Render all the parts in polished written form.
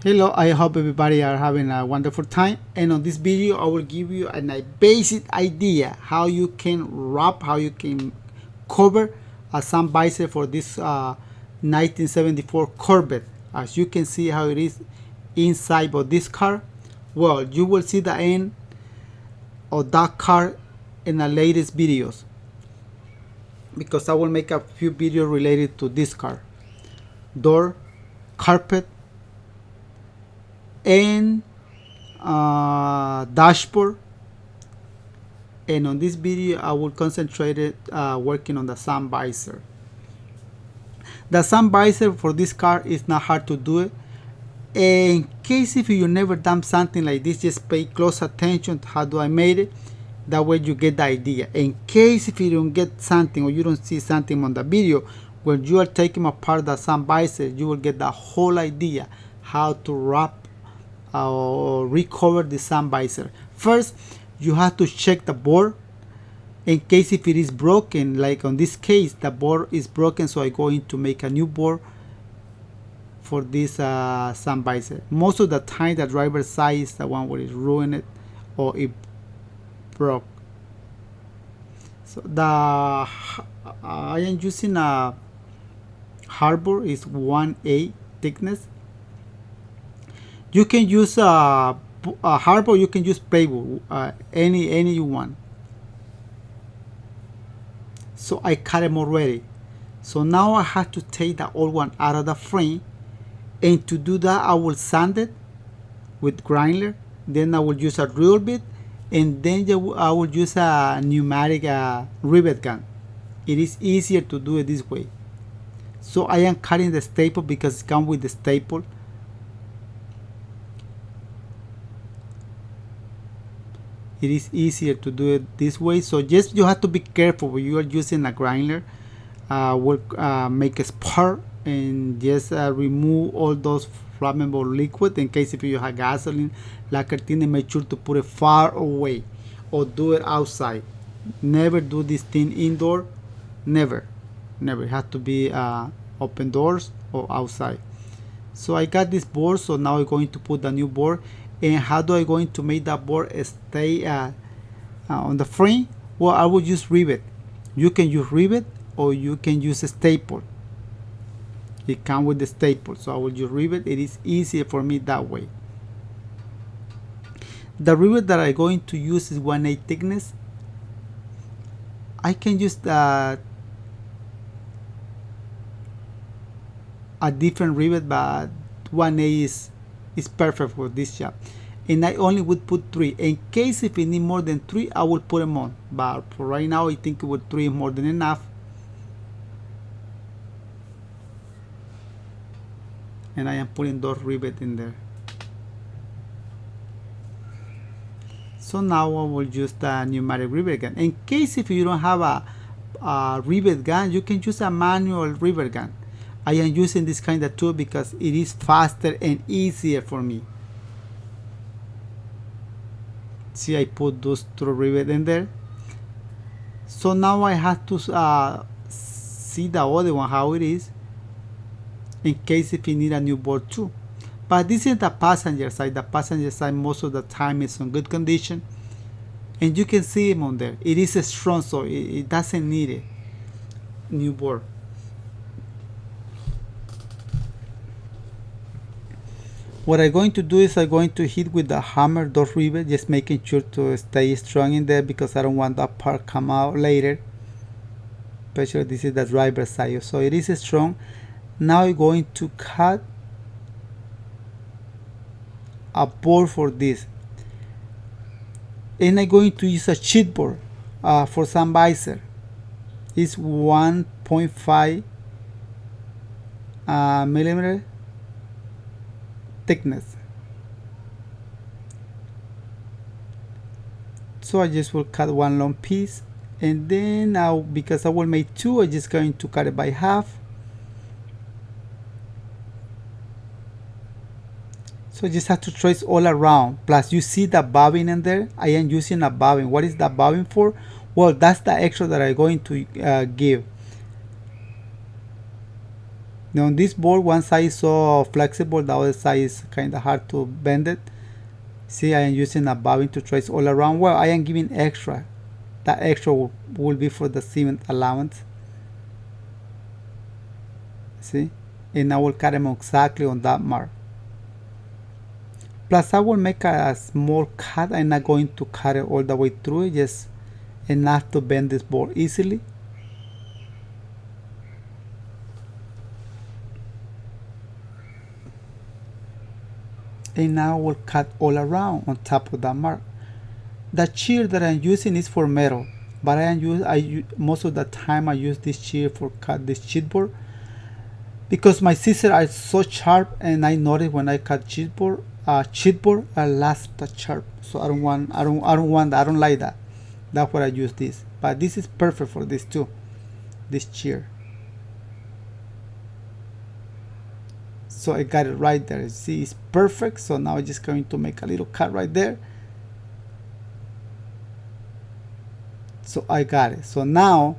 Hello, I hope everybody are having a wonderful time, and on this video I will give you a basic idea how you can wrap, how you can cover a sun visor for this 1974 Corvette. As you can see how it is inside of this car. Well, you will see the end of that car in the latest videos, because I will make a few videos related to this car. Door, carpet, and dashboard. And on this video I will concentrate it working on the sun visor. The sun visor for this car is not hard to do it. In case if you never done something like this, just pay close attention to how do I made it. That way you get the idea. In case if you don't get something or you don't see something on the video, when you are taking apart the sun visor, you will get the whole idea how to wrap or recover the sun visor. First, you have to check the board in case if it is broken. Like on this case, the board is broken, so I'm going to make a new board for this sun visor. Most of the time, the driver's side is the one where it ruined or it broke. So I am using a harbor is 1/8 thickness. You can use a harbor, you can use plywood, any you want. So I cut them already. So now I have to take the old one out of the frame, and to do that I will sand it with grinder. Then I will use a drill bit, and then I will use a pneumatic rivet gun. It is easier to do it this way. So I am cutting the staple because it comes with the staple. It is easier to do it this way. So just you have to be careful when you are using a grinder. Will make a spark, and just remove all those flammable liquid. In case if you have gasoline, like make sure to put it far away or do it outside. Never do this thing indoor. Never. It has to be open doors or outside. So I got this board, so now I'm going to put the new board. And how do I going to make that board stay on the frame? Well, I will use rivet. You can use rivet or you can use a staple. It comes with the staple, so I will use rivet. It is easier for me that way. The rivet that I'm going to use is 1/8 thickness. I can use a different rivet, but 1/8 is perfect for this job. And I only would put 3. In case if you need more than 3, I will put them on. But for right now, I think with 3 is more than enough. And I am putting those rivets in there. So now I will use the pneumatic rivet gun. In case if you don't have a rivet gun, you can use a manual rivet gun. I am using this kind of tool because it is faster and easier for me. See, I put those 2 rivets in there. So now I have to see the other one how it is, in case if you need a new board too. But this is the passenger side. The passenger side most of the time is in good condition, and you can see him on there. It is strong, so it doesn't need a new board. What I'm going to do is I'm going to hit with the hammer those rivets, just making sure to stay strong in there, because I don't want that part come out later. Especially this is the driver's side, so it is strong. Now I'm going to cut a board for this, and I'm going to use a sheet board for sun visor. It's 1.5 millimeter thickness. So I just will cut one long piece, and then now, because I will make 2, I'm just going to cut it by half. So you just have to trace all around. Plus you see the bobbin in there. I am using a bobbin. What is that bobbin for? Well, that's the extra that I'm going to give. Now on this board, one side is so flexible, the other side is kind of hard to bend it. See, I am using a bobbin to trace all around. Well, I am giving extra. That extra will be for the cement allowance. See, and I will cut them exactly on that mark. Plus, I will make a small cut. I'm not going to cut it all the way through it, just enough to bend this board easily. And now we'll cut all around on top of that mark. The shear that I'm using is for metal, but most of the time I use this shear for cut this chipboard because my scissors are so sharp, and I notice when I cut chipboard I lost the sharp. So I don't like that. That's why I use this. But this is perfect for this too. This shear. So I got it right there. See, it's perfect. So now I'm just going to make a little cut right there. So I got it. So now,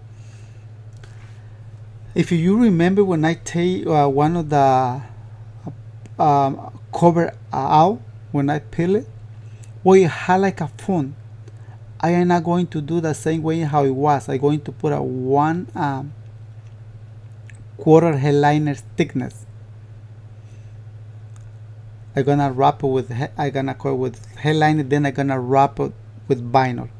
if you remember when I take one of the cover out, when I peel it, well, it had like a phone. I am not going to do the same way how it was. I'm going to put a 1/4 headliner thickness. I'm gonna wrap it with headliner, then I'm gonna wrap it with vinyl.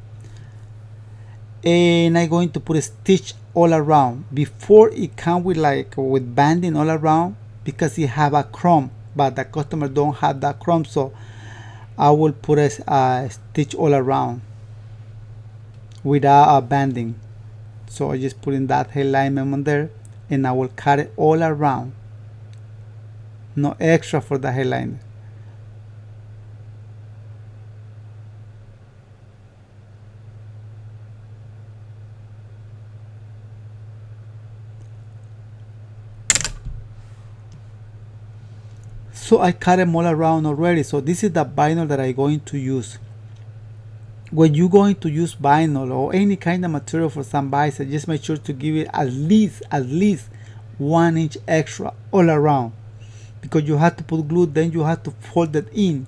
And I'm going to put a stitch all around. Before it comes with banding all around because it have a chrome, but the customer don't have that chrome, so I will put a stitch all around without a banding. So I just put in that headline on there, and I will cut it all around. No extra for the headliner. So I cut them all around already. So this is the vinyl that I'm going to use. When you're going to use vinyl or any kind of material for some visor, just make sure to give it at least 1 inch extra all around, because you have to put glue, then you have to fold it in.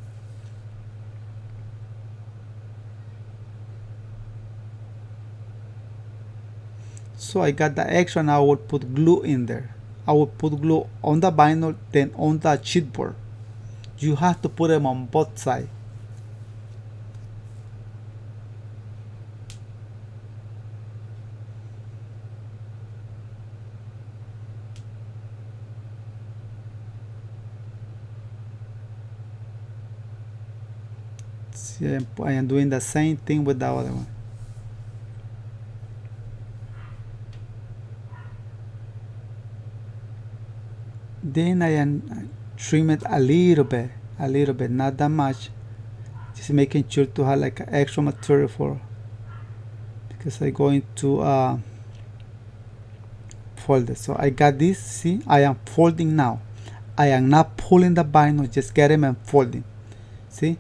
So I got the extra, now I will put glue in there. I will put glue on the vinyl, then on the chipboard. You have to put them on both sides. See, I am doing the same thing with the other one. Then I am trim it a little bit, not that much. Just making sure to have like extra material for, because I'm going to fold it. So I got this. See, I am folding now. I am not pulling the vinyl, just getting and folding. See.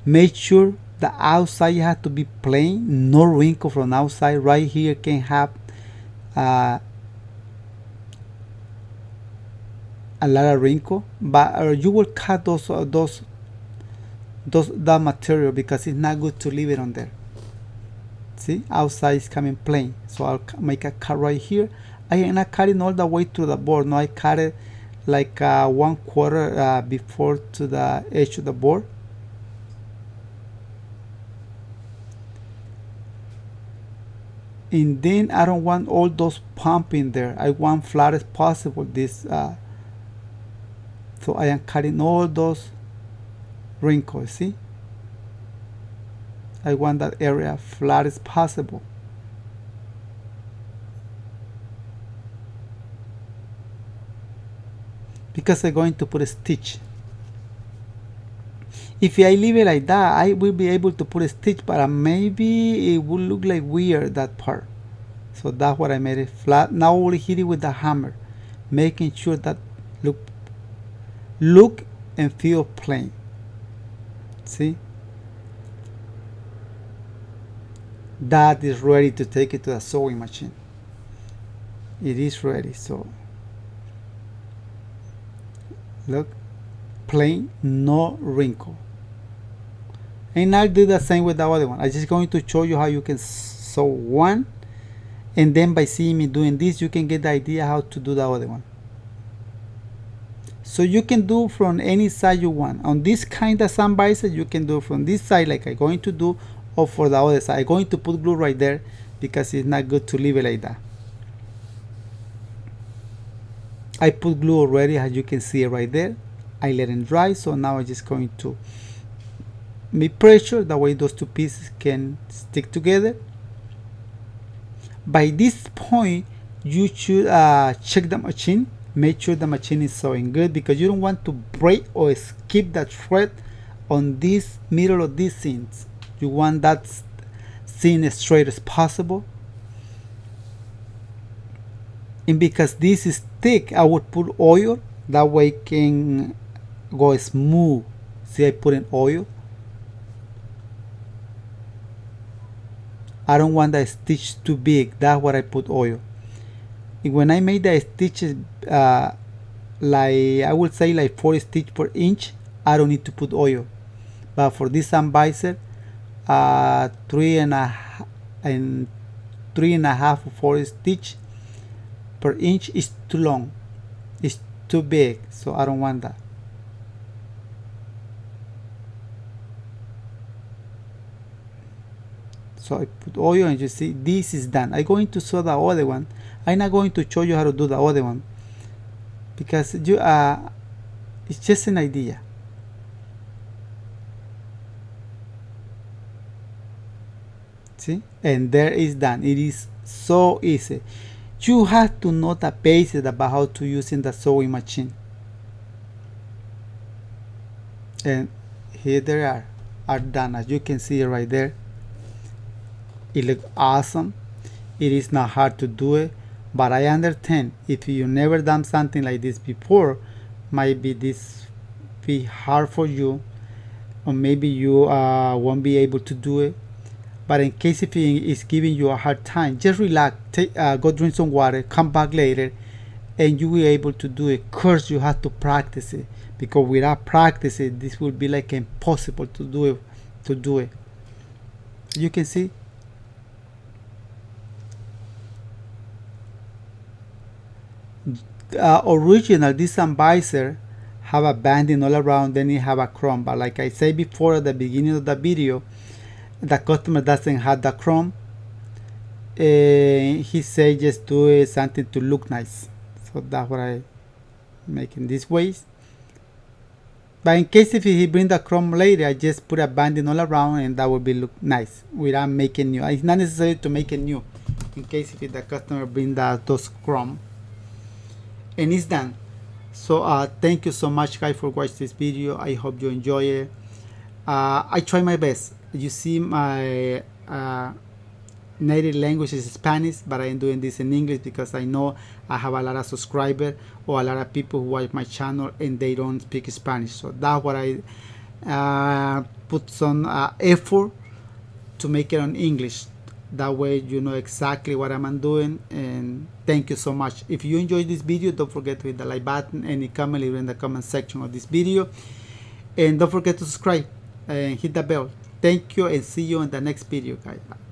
Make sure the outside has to be plain, no wrinkle from outside. Right here can have a lot of wrinkle, but you will cut that material because it's not good to leave it on there. See, outside is coming plain, so I'll make a cut right here. I am not cutting all the way to the board. No, I cut it like 1/4 before to the edge of the board. And then I don't want all those pump in there. I want flat as possible. So I am cutting all those wrinkles. See, I want that area flat as possible. Because I'm going to put a stitch. If I leave it like that, I will be able to put a stitch, but maybe it will look like weird, that part. So that's what I made it flat. Now we'll hit it with the hammer, making sure that look and feel plain. See? That is ready to take it to the sewing machine. it is ready. So look, plain, no wrinkle. And I'll do the same with the other one. I'm just going to show you how you can sew one, and then by seeing me doing this, you can get the idea how to do the other one. So you can do from any side you want. On this kind of sun visor, you can do from this side like I'm going to do, or for the other side. I'm going to put glue right there because it's not good to leave it like that. I put glue already, as you can see it right there. I let it dry, so now I'm just going to make pressure, that way those two pieces can stick together. By this point, you should check the machine, make sure the machine is sewing good, because you don't want to break or skip that thread on this middle of these seams. You want that seam as straight as possible. And because this is thick, I would put oil, that way it can go smooth. See, I put in oil. I don't want the stitch too big, that's why I put oil. And when I made the stitches like I would say like 4 stitches per inch, I don't need to put oil. But for this sun visor, 3.5 or 4 stitches per inch is too long, it's too big, so I don't want that. So I put oil, and you see this is done. I'm going to sew the other one. I'm not going to show you how to do the other one because you it's just an idea. See, and there is done. It is so easy. You have to know the basics about how to using the sewing machine. And here they are done, as you can see right there. It looks awesome. It is not hard to do it, but I understand if you never done something like this before, maybe this be hard for you, or maybe you won't be able to do it. But in case if it is giving you a hard time, just relax, go drink some water, come back later, and you will be able to do it. Of course, you have to practice it, because without practicing, this will be like impossible to do it. You can see. Original, this sun visor have a banding all around, then it have a chrome, but like I said before at the beginning of the video, the customer doesn't have the chrome. He said just do it something to look nice, so that's what I make in this ways. But in case if he bring the chrome later, I just put a banding all around, and that will be look nice without making new. It's not necessary to make it new in case if the customer bring those chrome. And it's done. So thank you so much guys for watching this video. I hope you enjoy it. I try my best. You see my native language is Spanish, but I am doing this in English because I know I have a lot of subscribers or a lot of people who watch my channel and they don't speak Spanish. So that's what I put some effort to make it on English. That way you know exactly what I'm doing. And thank you so much. If you enjoyed this video, don't forget to hit the like button, any comment leave in the comment section of this video, and don't forget to subscribe and hit the bell. Thank you, and see you in the next video guys. Bye.